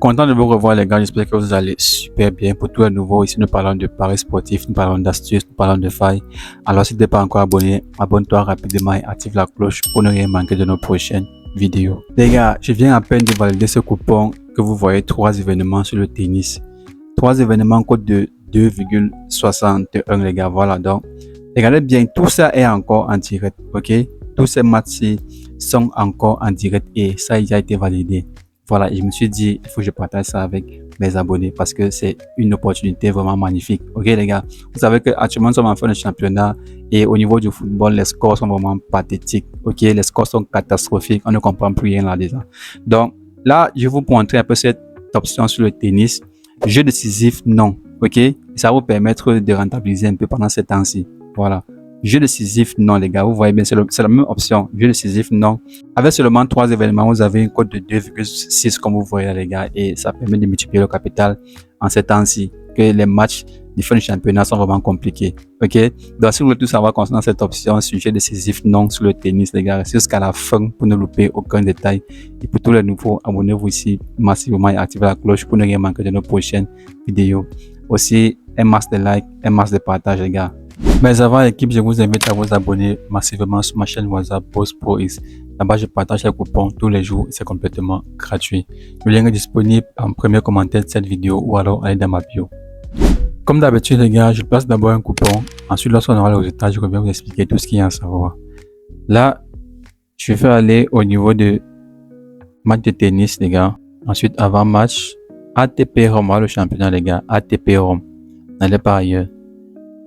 content de vous revoir les gars, j'espère que vous allez super bien. Pour tous les nouveaux, ici nous parlons de paris sportifs, nous parlons d'astuces, nous parlons de failles. Alors si tu n'es pas encore abonné, abonne-toi rapidement et active la cloche pour ne rien manquer de nos prochaines vidéos. Les gars, je viens à peine de valider ce coupon que vous voyez, 3 événements sur le tennis. 3 événements coûtent de 2,61 les gars, voilà. Donc regardez bien, tout ça est encore en direct, ok? Tous ces matchs-ci sont encore en direct et ça a déjà été validé. Voilà, je me suis dit, il faut que je partage ça avec mes abonnés parce que c'est une opportunité vraiment magnifique. Ok les gars, vous savez qu'actuellement nous sommes en fin de championnat et au niveau du football, les scores sont vraiment pathétiques. Ok, les scores sont catastrophiques, on ne comprend plus rien là déjà. Donc là, je vais vous montrer un peu cette option sur le tennis. Jeu décisif, non. Ok, ça va vous permettre de rentabiliser un peu pendant ces temps-ci. Voilà. Jeu décisif, non les gars, vous voyez bien, c'est la même option. Jeu décisif, non. Avec seulement 3 événements, vous avez une cote de 2,6 comme vous voyez là les gars, et ça permet de multiplier le capital en ces temps-ci, que les matchs du fin de championnat sont vraiment compliqués. Ok, donc si vous voulez tout savoir concernant cette option, sujet décisif, non sur le tennis les gars, restez jusqu'à la fin pour ne louper aucun détail. Et pour tous les nouveaux, abonnez-vous ici massivement et activez la cloche pour ne rien manquer de nos prochaines vidéos. Aussi, un max de likes, un max de partage les gars. Mais avant l'équipe, je vous invite à vous abonner massivement sur ma chaîne WhatsApp Boss Pro X. Là-bas, je partage les coupons tous les jours et c'est complètement gratuit. Le lien est disponible en premier commentaire de cette vidéo ou alors allez dans ma bio. Comme d'habitude les gars, je place d'abord un coupon. Ensuite, lorsqu'on aura le résultat, je reviens vous expliquer tout ce qu'il y a à savoir. Là, je vais aller au niveau de match de tennis les gars. Ensuite, avant match, ATP Rome, le championnat les gars, ATP Rome. N'allez pas ailleurs.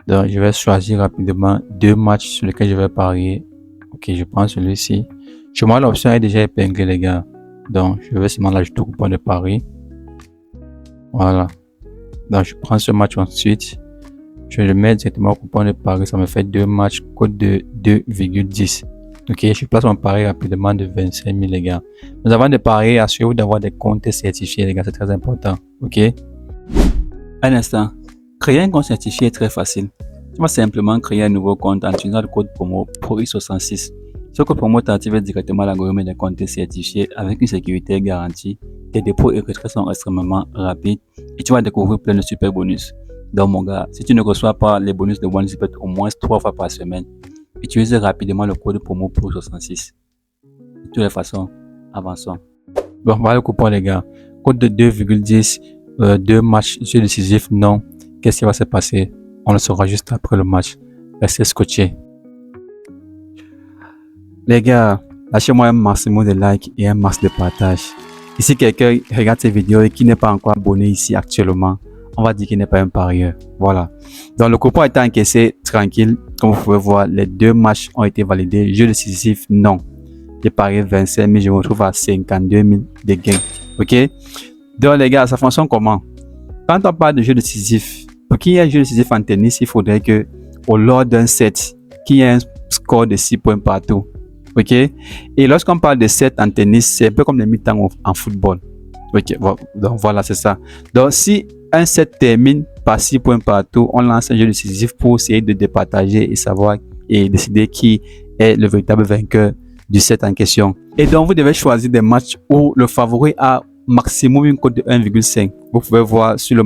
Donc, je vais choisir rapidement 2 matchs sur lesquels je vais parier. Ok, je prends celui-ci. Chez moi, l'option est déjà épinglée, les gars. Donc, je vais seulement l'ajouter au coupon de pari. Voilà. Donc, je prends ce match ensuite. Je le mets directement au coupon de pari. Ça me fait 2 matchs, cote de 2,10. Ok, je place mon pari rapidement de 25 000, les gars. Mais avant de parier, assurez-vous d'avoir des comptes certifiés, les gars. C'est très important. Ok. Un instant. Créer un compte certifié est très facile. Tu vas simplement créer un nouveau compte en utilisant le code promo PROX66. Ce code promo t'active directement l'algorithme des comptes certifiés avec une sécurité garantie. Tes dépôts et retraits sont extrêmement rapides et tu vas découvrir plein de super bonus. Donc mon gars, si tu ne reçois pas les bonus de OneZipet au moins 3 fois par semaine, utilise rapidement le code promo PROX66. De toutes les façons, avançons. Bon, voilà le coupon les gars. Code de 2,10, 2 matchs, jeu décisif, non. Qu'est-ce qui va se passer? On le saura juste après le match. Restez scotchés. Les gars, lâchez-moi un maximum de likes et un max de partage. Et si quelqu'un regarde ces vidéos et qui n'est pas encore abonné ici actuellement, on va dire qu'il n'est pas un parieur. Voilà. Donc le coupon est encaissé tranquille. Comme vous pouvez voir, les 2 matchs ont été validés. Jeu décisif, non. J'ai parié 25 000, je me retrouve à 52 000 de gains. Ok? Donc les gars, ça fonctionne comment? Quand on parle de jeu décisif, pour qu'il y ait un jeu décisif en tennis, il faudrait que, au lors d'un set, qu'il y ait un score de 6 points partout. Ok? Et lorsqu'on parle de set en tennis, c'est un peu comme les mi-temps en football. Ok? Donc voilà, c'est ça. Donc si un set termine par 6 points partout, on lance un jeu décisif pour essayer de départager et savoir et décider qui est le véritable vainqueur du set en question. Et donc vous devez choisir des matchs où le favori a maximum une cote de 1,5. Vous pouvez voir sur les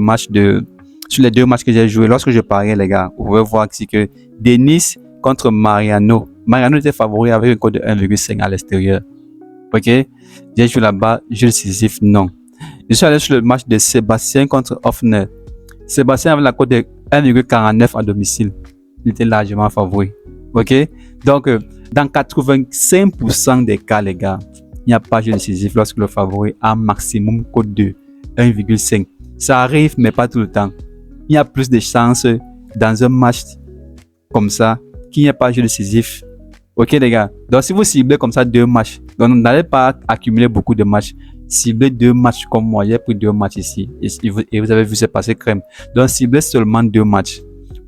2 matchs que j'ai joué, lorsque je pariais les gars, vous pouvez voir ici que Denis contre Mariano. Mariano était favori avec une cote de 1,5 à l'extérieur. Ok, j'ai joué là-bas, jeu décisif, non. Je suis allé sur le match de Sébastien contre Hoffner. Sébastien avait la cote de 1,49 à domicile. Il était largement favori. Ok, donc dans 85% des cas les gars, il n'y a pas de jeu décisif lorsque le favori a maximum cote de 1,5. Ça arrive mais pas tout le temps. Il y a plus de chances dans un match comme ça qu'il n'y ait pas de jeu décisif. Ok les gars, donc si vous ciblez comme ça 2 matchs, donc n'allez pas accumuler beaucoup de matchs. Ciblez 2 matchs comme moi, j'ai pris 2 matchs ici et vous avez vu c'est passé crème. Donc ciblez seulement 2 matchs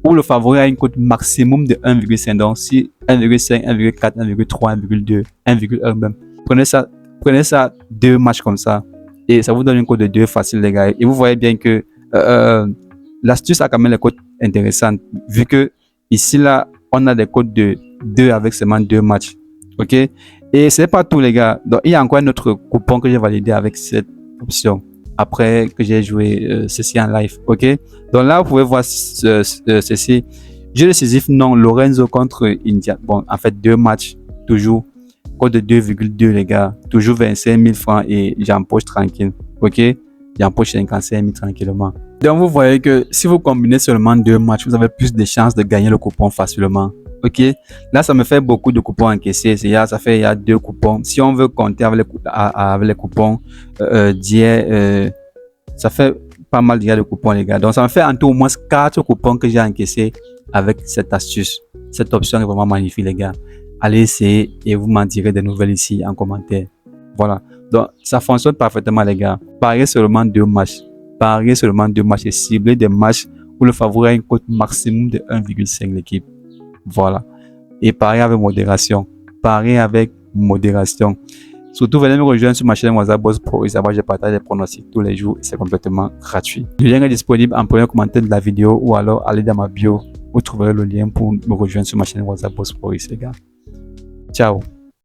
où le favori a une cote maximum de 1,5. Donc si 1,5, 1,4, 1,3, 1,2, 1,1 même. Prenez ça 2 matchs comme ça et ça vous donne une cote de 2 facile les gars. Et vous voyez bien que l'astuce a quand même les cotes intéressantes vu que ici là on a des cotes de 2 avec seulement 2 matchs. Ok, et c'est pas tout les gars. Donc il y a encore un autre coupon que j'ai validé avec cette option. après que j'ai joué ceci en live. Ok, donc là vous pouvez voir ceci. Jeu décisif, non. Lorenzo contre India. Bon, en fait 2 matchs toujours. Code de 2,2 les gars. Toujours 25 000 francs et j'empoche tranquille. Ok, j'empoche 55 000 tranquillement. Donc vous voyez que si vous combinez seulement 2 matchs, vous avez plus de chances de gagner le coupon facilement. Ok, là ça me fait beaucoup de coupons encaissés. Ça fait il y a 2 coupons. Si on veut compter avec les coupons d'hier, ça fait pas mal de coupons les gars. Donc ça me fait en tout au moins 4 coupons que j'ai encaissés avec cette astuce. Cette option est vraiment magnifique les gars. Allez essayer et vous m'en direz des nouvelles ici en commentaire. Voilà, donc ça fonctionne parfaitement les gars. Pariez seulement 2 matchs. Pariez seulement 2 matchs et ciblez des matchs où le favori a une cote maximum de 1,5 l'équipe. Voilà. Et pariez avec modération. Pariez avec modération. Surtout, venez me rejoindre sur ma chaîne WhatsApp Boss Pro. Et ça va, je partage les pronostics tous les jours et c'est complètement gratuit. Le lien est disponible en premier commentaire de la vidéo ou alors allez dans ma bio. Vous trouverez le lien pour me rejoindre sur ma chaîne WhatsApp Boss Pro, les gars. Ciao.